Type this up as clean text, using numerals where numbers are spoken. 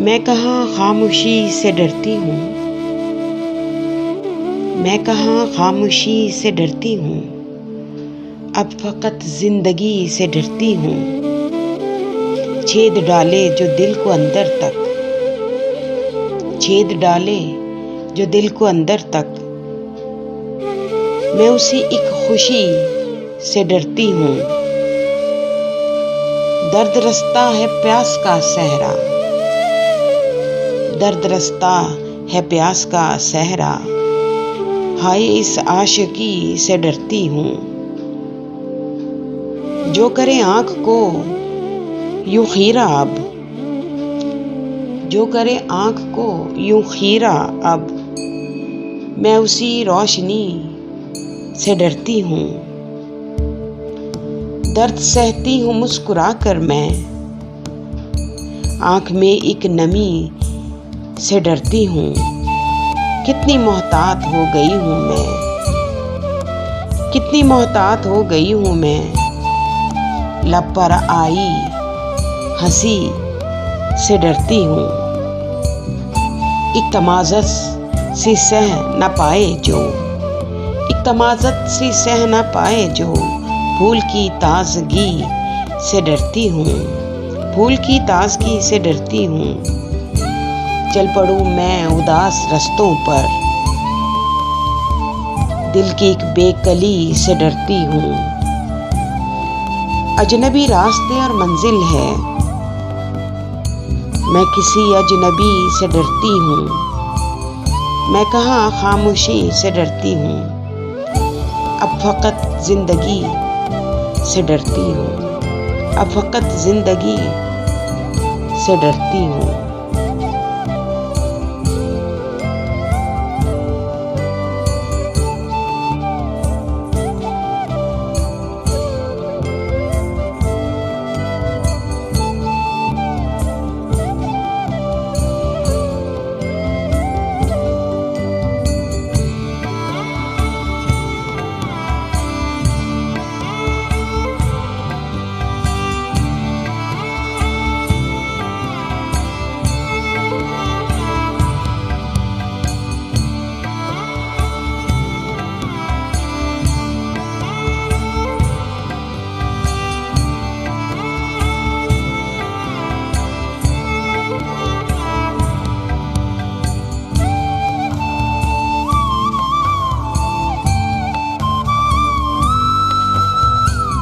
मैं कहाँ खामोशी से डरती हूँ, मैं कहाँ खामोशी से डरती हूँ, अब फकत जिंदगी से डरती हूँ। छेद डाले जो दिल को अंदर तक, छेद डाले जो दिल को अंदर तक, मैं उसी एक खुशी से डरती हूँ। दर्द रस्ता है प्यास का सहरा, दर्द रस्ता है प्यास का सहरा, हाय इस आशिकी से डरती हूँ। जो करे आँख को यूं खीरा अब, जो करे आँख को यूं खीरा अब, मैं उसी रोशनी से डरती हूँ। दर्द सहती हूँ मुस्कुरा कर मैं, आँख में एक नमी से डरती हूँ। कितनी मोहतात हो गई हूँ मैं, कितनी मोहतात हो गई हूँ मैं, लब पर आई हंसी से डरती हूँ। एक तमाज़त सी सह न पाए जो, एक तमाज़त सी सह न पाए जो, फूल की ताजगी से डरती हूँ, फूल की ताजगी से डरती हूँ। चल पड़ूं मैं उदास रस्तों पर, दिल की एक बेकली से डरती हूँ। अजनबी रास्ते और मंजिल है, मैं किसी अजनबी से डरती हूँ। मैं कहाँ खामोशी से डरती हूँ, अब फकत जिंदगी से डरती हूँ, अब फकत जिंदगी से डरती हूँ।